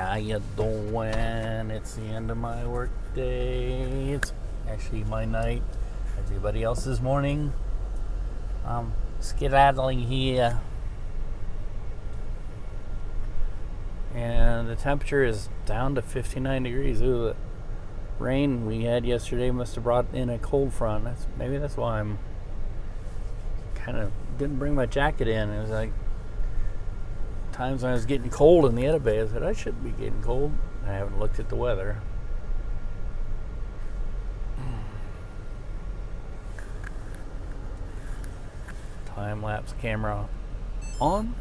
How you doing? It's the end of my work day. It's actually my night. Everybody else's morning. Skedaddling here. And the temperature is down to 59 degrees. Ooh, the rain we had yesterday must have brought in a cold front. Maybe that's why I'm kind of didn't bring my jacket in. It was like times when I was getting cold in the edit bay. I said I shouldn't be getting cold. I haven't looked at the weather. Time lapse camera on.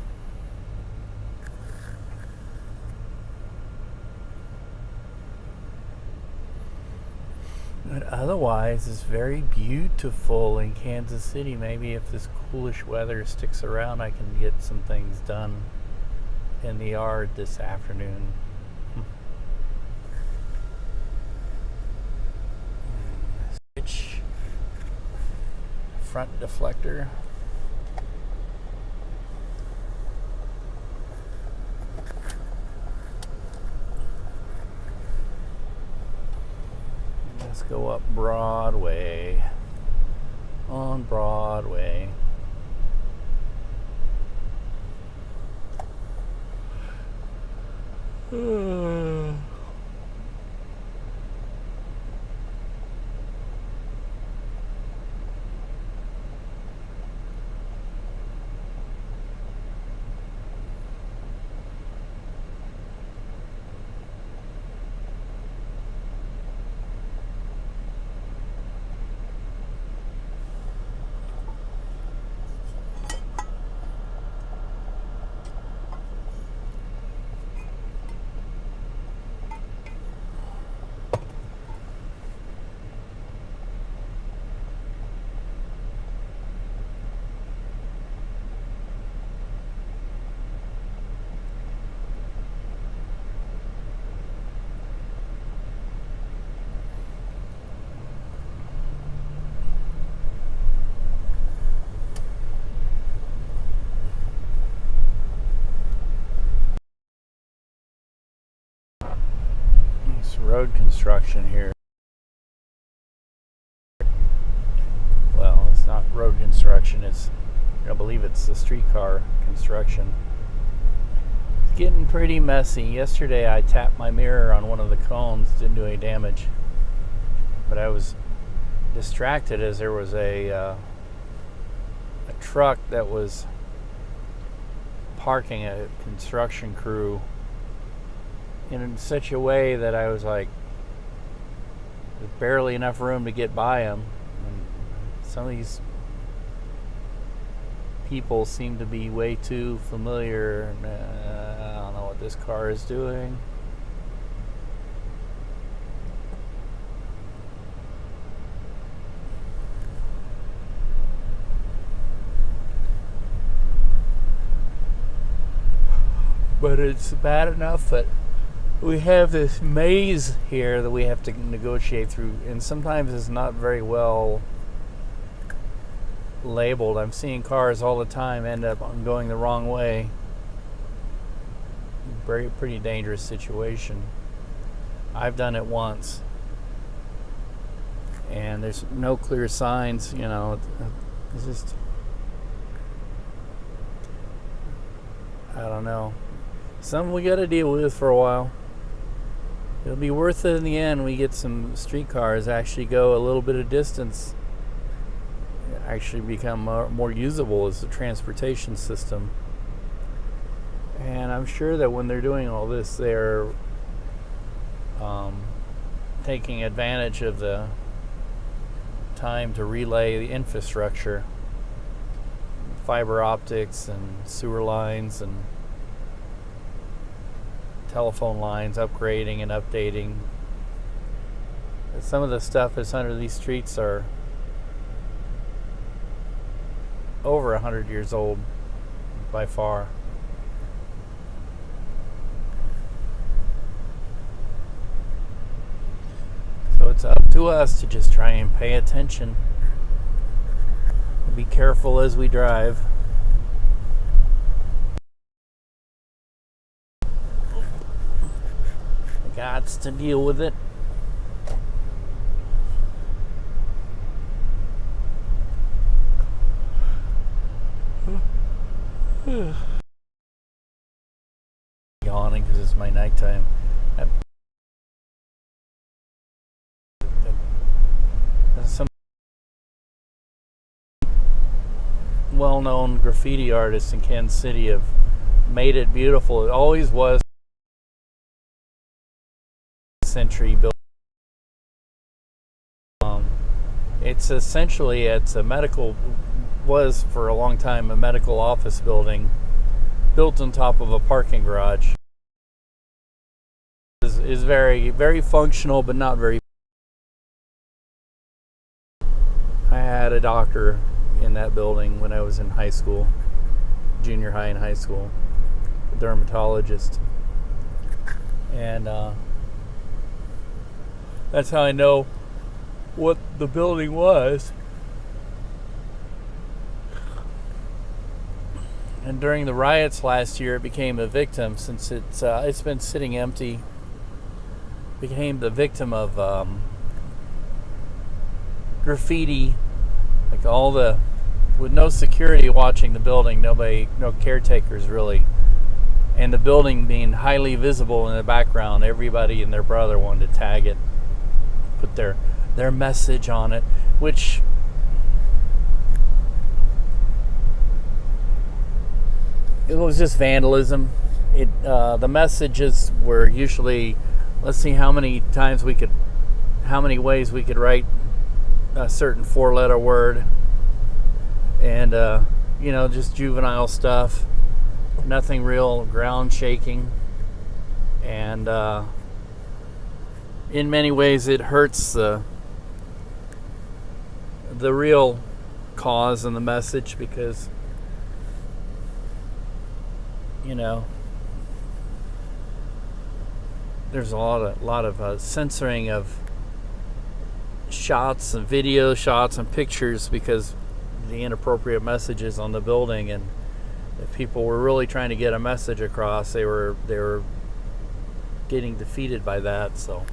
But otherwise, it's very beautiful in Kansas City. Maybe if this coolish weather sticks around, I can get some things done in the yard this afternoon. Switch front deflector. Let's go up Broadway. On Broadway. Road construction here. Well, it's not road construction, I believe it's the streetcar construction. It's getting pretty messy. Yesterday I tapped my mirror on one of the cones, didn't do any damage. But I was distracted as there was a truck that was parking a construction crew in such a way that I was like, there's barely enough room to get by them. And some of these people seem to be way too familiar. I don't know what this car is doing. But it's bad enough that we have this maze here that we have to negotiate through, and sometimes it's not very well labeled. I'm seeing cars all the time end up going the wrong way. Pretty dangerous situation. I've done it once, and there's no clear signs. It's just, I don't know. Something we got to deal with for a while. It'll be worth it in the end. We get some streetcars actually go a little bit of distance, actually become more usable as a transportation system. And I'm sure that when they're doing all this, they're taking advantage of the time to relay the infrastructure, fiber optics and sewer lines and telephone lines, upgrading and updating. Some of the stuff that's under these streets are over 100 years old by far. So it's up to us to just try and pay attention. Be careful as we drive. Gots to deal with it. Yawning because it's my nighttime. Some well-known graffiti artists in Kansas City have made it beautiful. It always was century building. It's essentially, it's a medical, was for a long time a medical office building built on top of a parking garage. Is very, very functional, but not very. I had a doctor in that building when I was in high school, junior high and high school, a dermatologist. And that's how I know what the building was. And during the riots last year, it became a victim, since it's been sitting empty. Became the victim of graffiti, like with no security watching the building, no caretakers really, and the building being highly visible in the background. Everybody and their brother wanted to tag it, put their message on it, which it was just vandalism. The messages were usually, let's see how many ways we could write a certain 4-letter word, and just juvenile stuff, nothing real ground shaking, and in many ways it hurts the real cause and the message, because there's a lot of censoring of shots and video shots and pictures because the inappropriate messages on the building, and if people were really trying to get a message across, they were getting defeated by that. So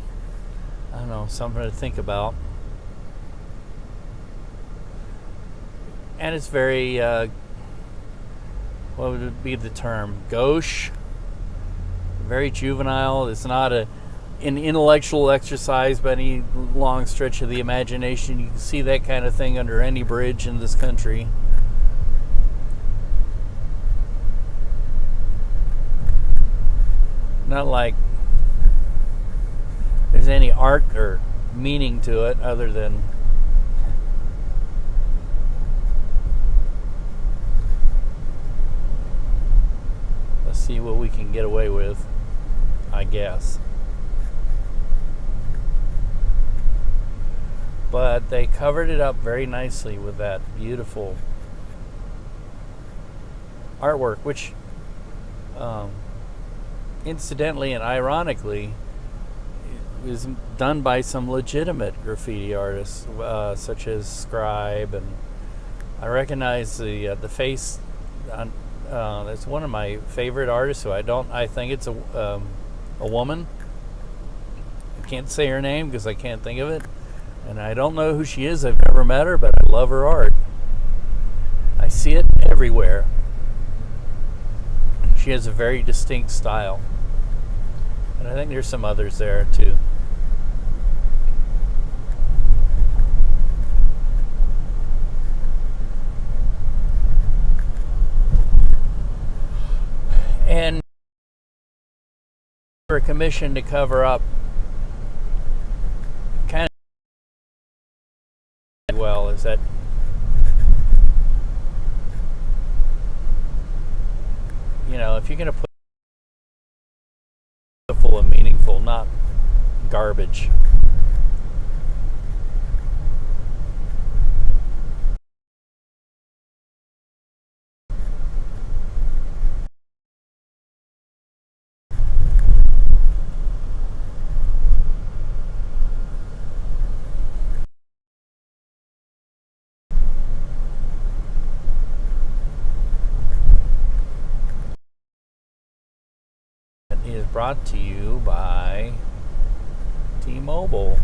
I don't know, something to think about. And it's very what would be the term, gauche, very juvenile. It's not an intellectual exercise by any long stretch of the imagination. You can see that kind of thing under any bridge in this country. Not like there's any art or meaning to it other than let's see what we can get away with, I guess. But they covered it up very nicely with that beautiful artwork, which incidentally and ironically is done by some legitimate graffiti artists, such as Scribe, and I recognize the face on. It's one of my favorite artists who I think it's a woman. I can't say her name because I can't think of it, and I don't know who she is. I've never met her, but I love her art. I see it everywhere. She has a very distinct style, and I think there's some others there too. And for a commission to cover up kind of well is that if you're going to put full and meaningful, not garbage. It is brought to you by T-Mobile.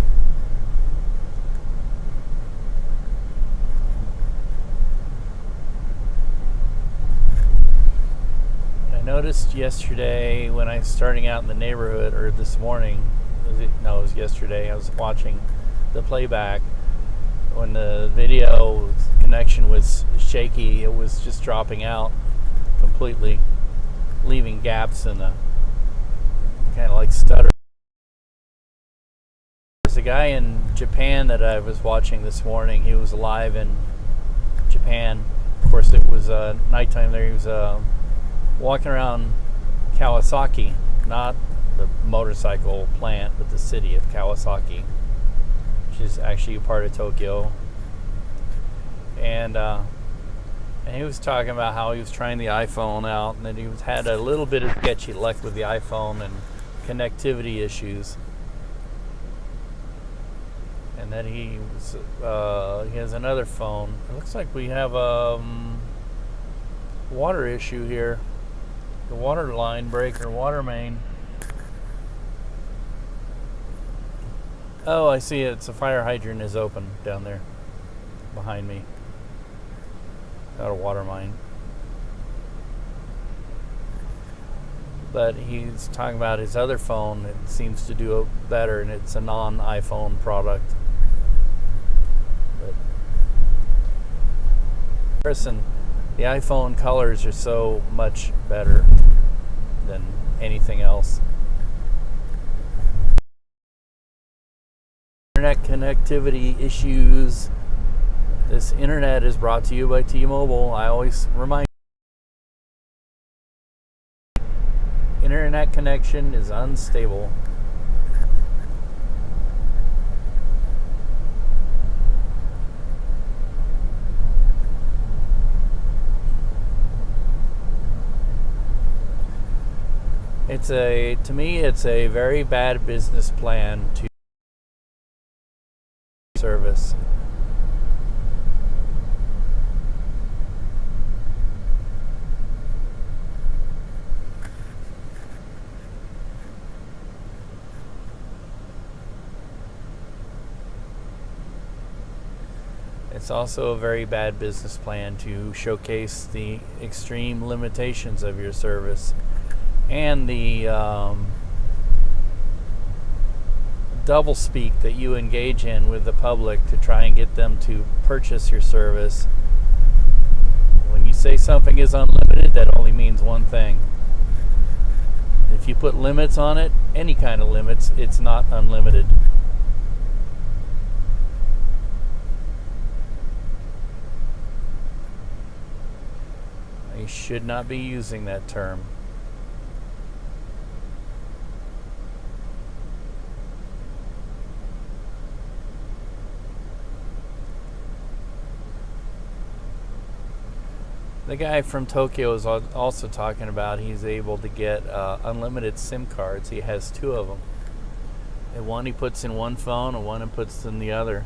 I noticed yesterday when I was starting out in the neighborhood, or this morning, it was yesterday, I was watching the playback. When the video connection was shaky, it was just dropping out completely, leaving gaps in the kind of like stutter. There's a guy in Japan that I was watching this morning. He was live in Japan. Of course, it was nighttime there. He was walking around Kawasaki, not the motorcycle plant, but the city of Kawasaki, which is actually a part of Tokyo. And he was talking about how he was trying the iPhone out, and that he had a little bit of sketchy luck with the iPhone and connectivity issues. And then he has another phone. It looks like we have a water issue here. The water line breaker, water main. Oh, I see it. It's a fire hydrant is open down there behind me. Not a water main. But he's talking about his other phone. It seems to do better, and it's a non-iPhone product. But listen, the iPhone colors are so much better than anything else. Internet connectivity issues. This internet is brought to you by T-Mobile. I always remind you, internet connection is unstable. To me, it's a very bad business plan to service. It's also a very bad business plan to showcase the extreme limitations of your service and the double speak that you engage in with the public to try and get them to purchase your service. When you say something is unlimited, that only means one thing. If you put limits on it, any kind of limits, it's not unlimited. You should not be using that term. The guy from Tokyo is also talking about he's able to get unlimited SIM cards. He has two of them. And one he puts in one phone and one he puts in the other.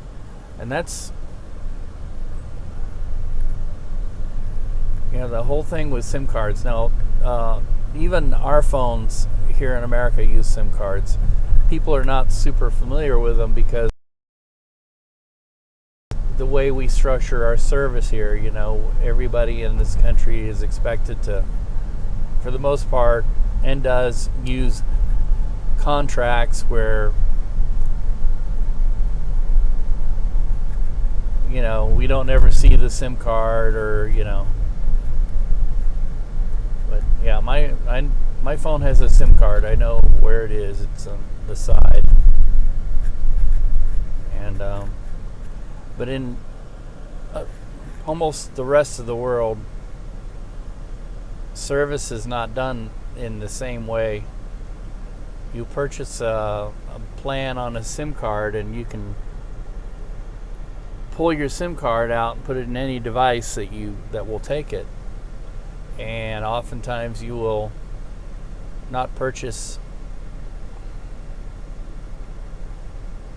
And that's, the whole thing with SIM cards. Now, even our phones here in America use SIM cards. People are not super familiar with them because the way we structure our service here, everybody in this country is expected to, for the most part, and does use contracts where, we don't ever see the SIM card or, But yeah, my phone has a SIM card. I know where it is. It's on the side. And but in almost the rest of the world, service is not done in the same way. You purchase a plan on a SIM card, and you can pull your SIM card out and put it in any device that will take it. And oftentimes you will not purchase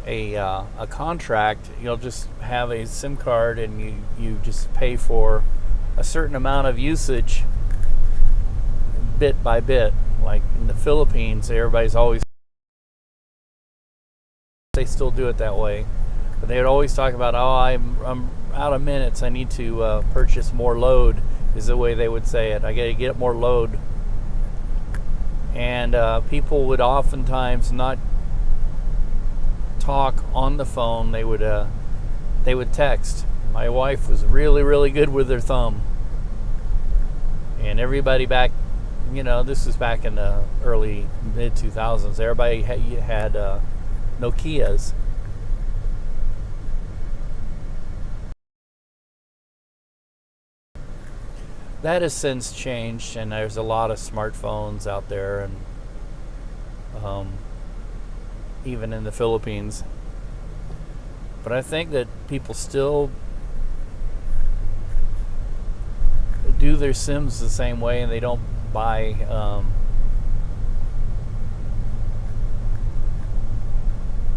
a contract. You'll just have a SIM card, and you just pay for a certain amount of usage bit by bit. Like in the Philippines, everybody's always they still do it that way. But they would always talk about, oh, I'm out of minutes. I need to purchase more load, is the way they would say it. I got to get more load. And people would oftentimes not talk on the phone. They would text. My wife was really, really good with her thumb. And everybody back, this was back in the early mid 2000s. Everybody had Nokias. That has since changed, and there's a lot of smartphones out there, and even in the Philippines. But I think that people still do their SIMs the same way, and they don't buy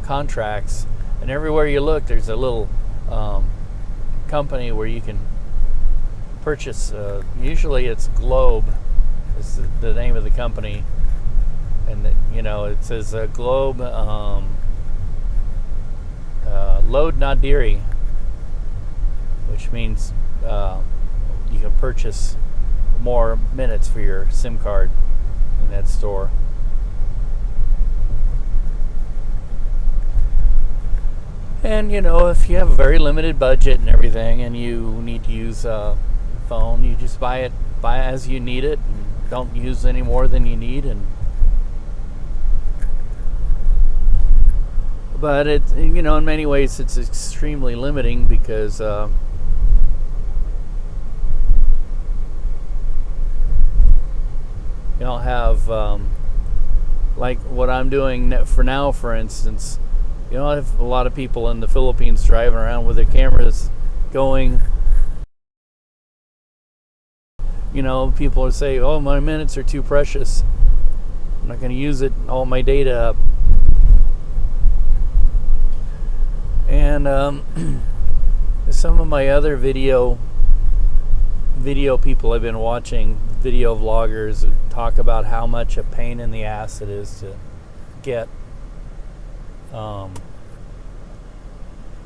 contracts. And everywhere you look, there's a little company where you can purchase. Usually it's Globe is the name of the company, and it says Globe Load Nadiri, which means you can purchase more minutes for your SIM card in that store. And if you have a very limited budget and everything, and you need to use a phone, you just buy it as you need it, and don't use any more than you need. But it, in many ways, it's extremely limiting, because you don't have like what I'm doing for now, for instance. You don't have a lot of people in the Philippines driving around with their cameras going. People will say, oh, my minutes are too precious. I'm not going to use all my data up. And some of my other video people I've been watching, video vloggers, talk about how much a pain in the ass it is to get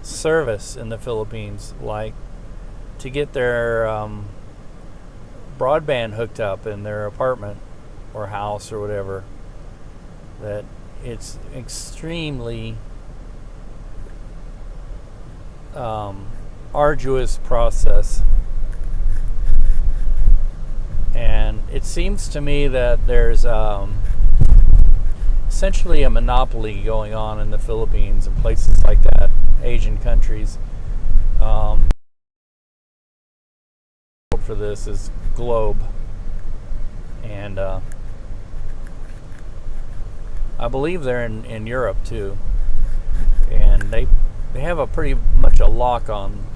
service in the Philippines, like to get their broadband hooked up in their apartment or house or whatever. That it's extremely arduous process. And it seems to me that there's essentially a monopoly going on in the Philippines and places like that, Asian countries. For this is Globe, and I believe they're in Europe too, and they have a pretty much a lock on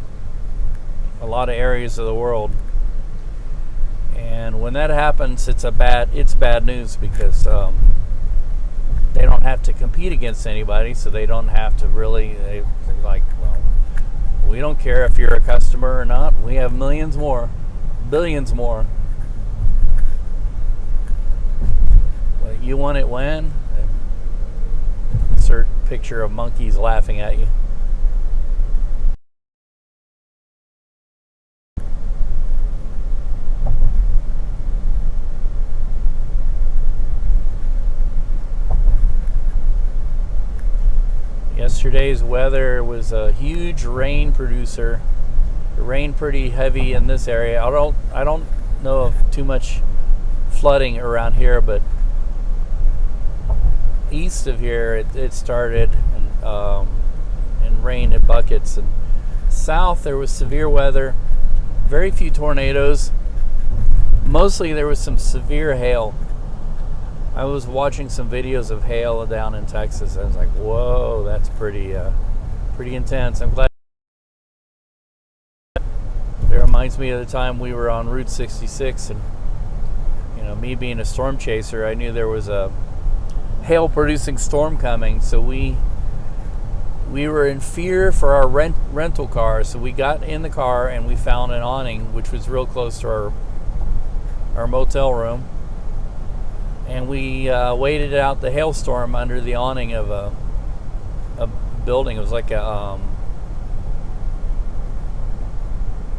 a lot of areas of the world. And when that happens, it's bad news, because they don't have to compete against anybody, so they don't have to really. They're like, well, we don't care if you're a customer or not. We have billions more. Well, you want it when? Insert picture of monkeys laughing at you. Yesterday's weather was a huge rain producer. It rained pretty heavy in this area. I don't know of too much flooding around here, but east of here it started and rained in buckets. And south there was severe weather, very few tornadoes. Mostly there was some severe hail. I was watching some videos of hail down in Texas. I was like, whoa, that's pretty intense. I'm glad. It reminds me of the time we were on Route 66, and me being a storm chaser, I knew there was a hail-producing storm coming. So we were in fear for our rental car. So we got in the car and we found an awning, which was real close to our motel room. And we waited out the hailstorm under the awning of a building. It was like a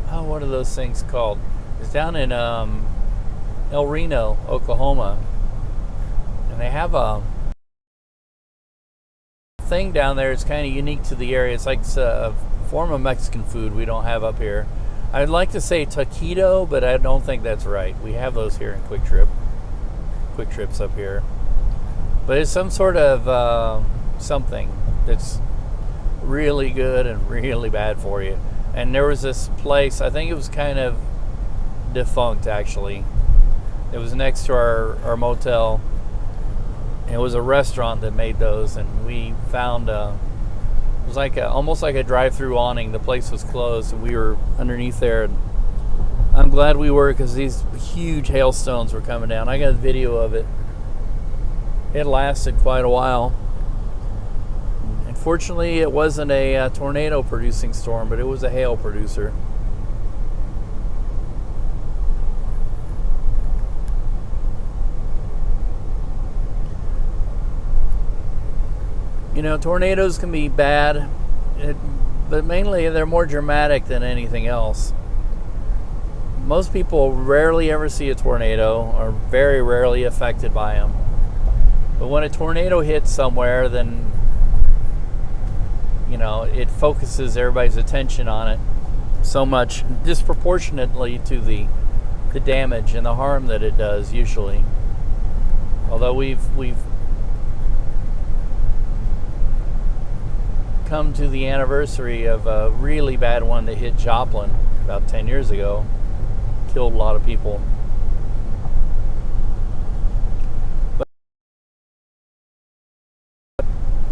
what are those things called? It's down in El Reno, Oklahoma, and they have a thing down there. It's kind of unique to the area. It's like a form of Mexican food we don't have up here. I'd like to say taquito, but I don't think that's right. We have those here in Quick Trips up here, but it's some sort of something that's really good and really bad for you. And there was this place, I think it was kind of defunct actually. It was next to our motel. It was a restaurant that made those, and we found it was like almost like a drive-through awning. The place was closed, and we were underneath there. And I'm glad we were, because these huge hailstones were coming down. I got a video of it. It lasted quite a while. Unfortunately, it wasn't a tornado-producing storm, but it was a hail producer. You know, tornadoes can be bad, but mainly they're more dramatic than anything else. Most people rarely ever see a tornado, or very rarely affected by them. But when a tornado hits somewhere, then, you know, it focuses everybody's attention on it so much, disproportionately to the damage and the harm that it does usually. Although we've come to the anniversary of a really bad one that hit Joplin about 10 years ago. Killed a lot of people. But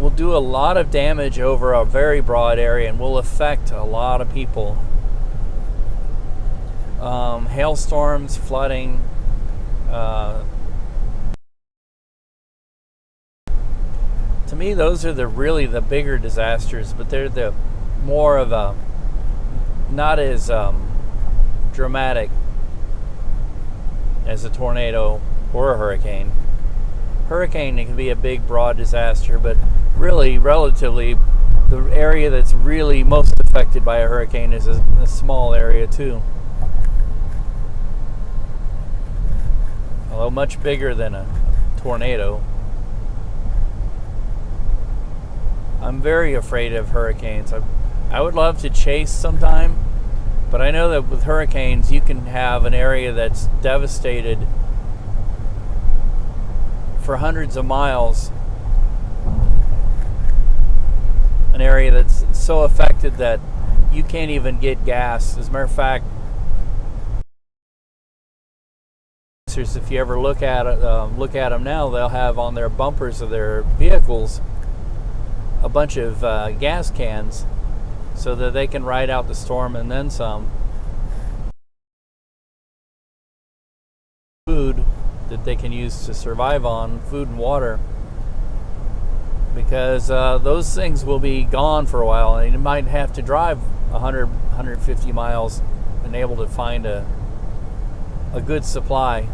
we'll do a lot of damage over a very broad area, and will affect a lot of people. Hailstorms, flooding, to me, those are really the bigger disasters, but they're the more of a, not as dramatic as a tornado or a hurricane. Hurricane, it can be a big, broad disaster, but really, relatively, the area that's really most affected by a hurricane is a small area too. Although much bigger than a tornado. I'm very afraid of hurricanes. I would love to chase sometime, but I know that with hurricanes you can have an area that's devastated for hundreds of miles. An area that's so affected that you can't even get gas. As a matter of fact, if you ever look at them now, they'll have on their bumpers of their vehicles a bunch of gas cans, so that they can ride out the storm and then some. Food that they can use to survive on, food and water, because those things will be gone for a while, and you might have to drive 150 miles and able to find a good supply.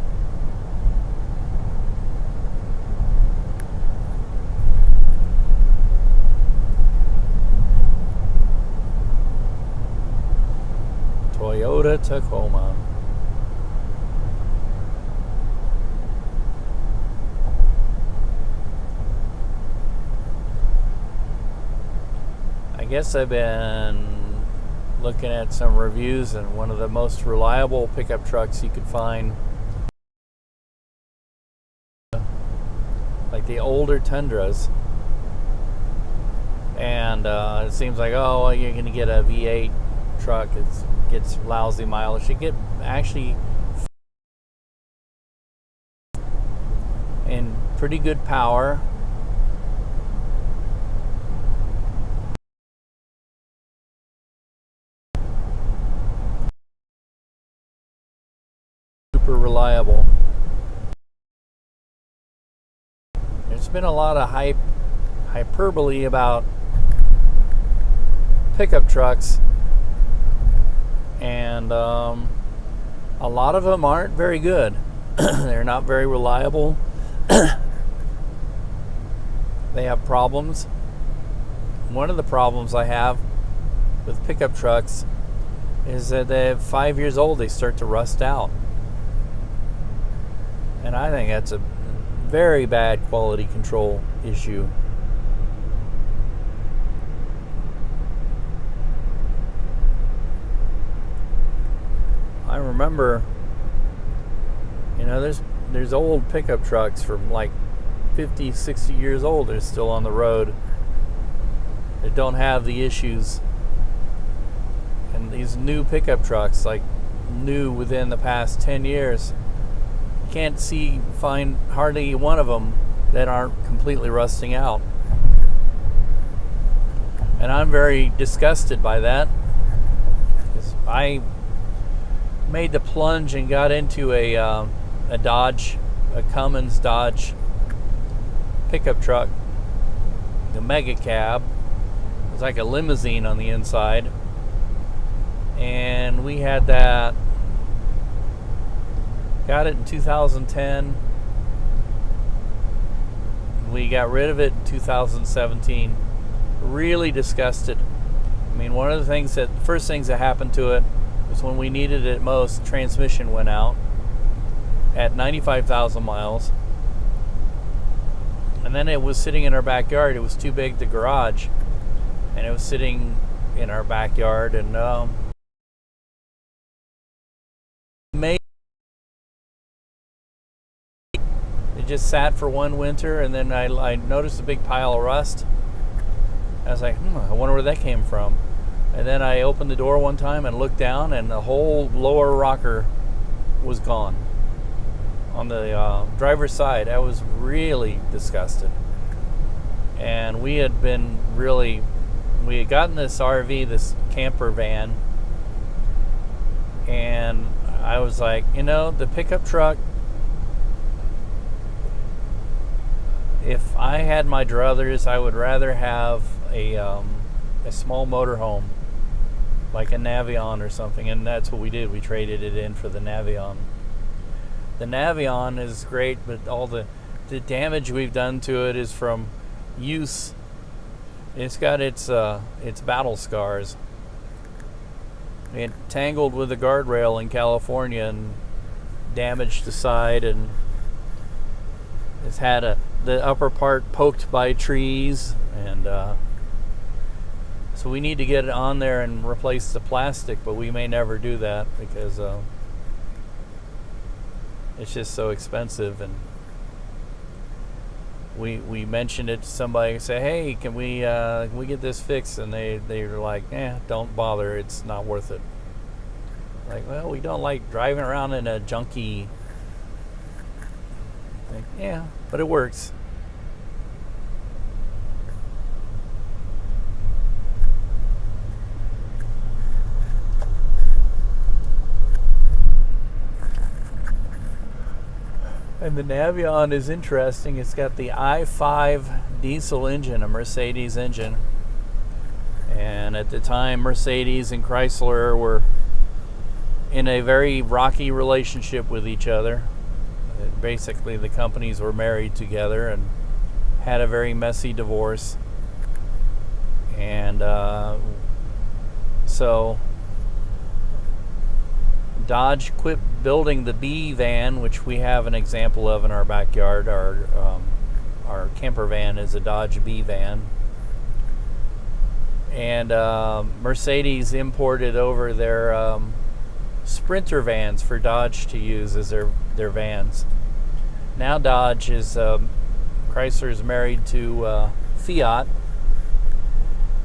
Toyota Tacoma. I guess I've been looking at some reviews, and one of the most reliable pickup trucks you could find, like the older Tundras, and it seems like, oh, well, you're going to get a V8 truck. It gets lousy mileage. You get actually and pretty good power. Super reliable. There's been a lot of hyperbole about pickup trucks, and a lot of them aren't very good. They're not very reliable. They have problems. one of the problems I have with pickup trucks is that they're 5 years old, they start to rust out. And I think that's a very bad quality control issue. I remember, there's old pickup trucks from like 50, 60 years old that are still on the road that don't have the issues. And these new pickup trucks, like new within the past 10 years, you can't find hardly one of them that aren't completely rusting out. And I'm very disgusted by that, because I made the plunge and got into a Cummins Dodge pickup truck, the Mega Cab. It was like a limousine on the inside, and we had that. Got it in 2010. We got rid of it in 2017. Really disgusted. I mean, one of the first things that happened to it was when we needed it most, transmission went out at 95,000 miles. And then it was sitting in our backyard. It was too big to garage. And it was sitting in our backyard, and it just sat for one winter, and then I noticed a big pile of rust. I was like, I wonder where that came from. And then I opened the door one time and looked down, and the whole lower rocker was gone on the driver's side. I was really disgusted. And we had gotten this RV, this camper van, and I was like, the pickup truck, if I had my druthers, I would rather have a small motorhome, like a Navion or something, and that's what we did. We traded it in for the Navion. The Navion is great, but all the damage we've done to it is from use. It's got its battle scars. It tangled with the guardrail in California and damaged the side, and it's had the upper part poked by trees, and so we need to get it on there and replace the plastic, but we may never do that because it's just so expensive. And we mentioned it to somebody and say, hey, can we get this fixed? And they're like, don't bother, it's not worth it. Like, well, we don't like driving around in a junky thing. Yeah, but it works. And the Navion is interesting. It's got the i5 diesel engine, a Mercedes engine. And at the time, Mercedes and Chrysler were in a very rocky relationship with each other. Basically, the companies were married together and had a very messy divorce. And so Dodge quit building the B van, which we have an example of in our backyard. Our camper van is a Dodge B van. And Mercedes imported over their Sprinter vans for Dodge to use as their vans. Now Dodge Chrysler is married to Fiat,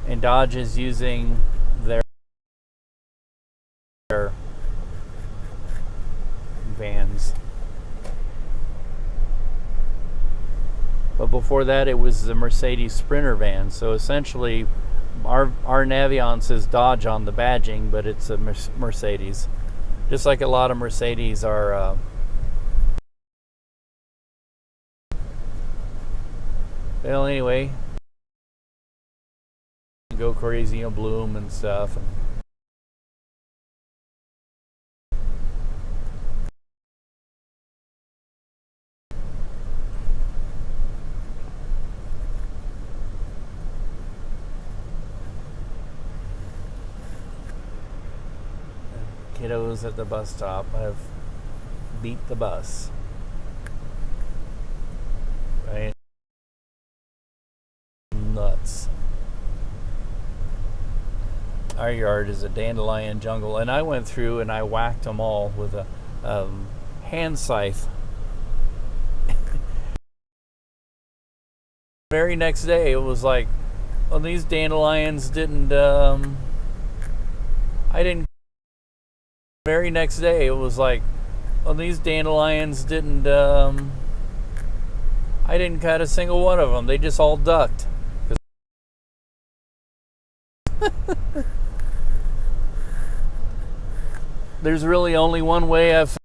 and Dodge is using their vans. But before that, it was the Mercedes Sprinter van. So essentially, our Navion says Dodge on the badging, but it's a Mercedes. Just like a lot of Mercedes are. Well, anyway, go crazy and bloom and stuff. nose at the bus stop. I've beat the bus. Right? Nuts. Our yard is a dandelion jungle, and I went through and I whacked them all with a hand scythe. Very next day, it was like, well, these dandelions didn't. I didn't. Very next day, it was like, well, these dandelions didn't. I didn't cut a single one of them. They just all ducked. There's really only one way I've found,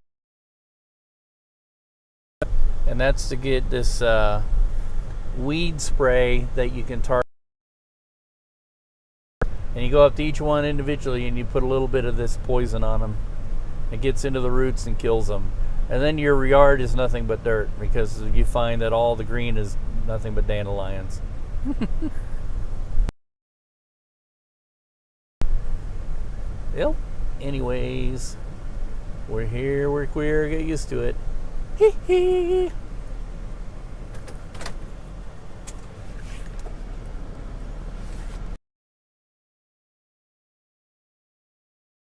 and that's to get this weed spray that you can target. And you go up to each one individually and you put a little bit of this poison on them. It gets into the roots and kills them. And then your yard is nothing but dirt because you find that all the green is nothing but dandelions. Well, anyways, we're here, we're queer, get used to it. Hee hee.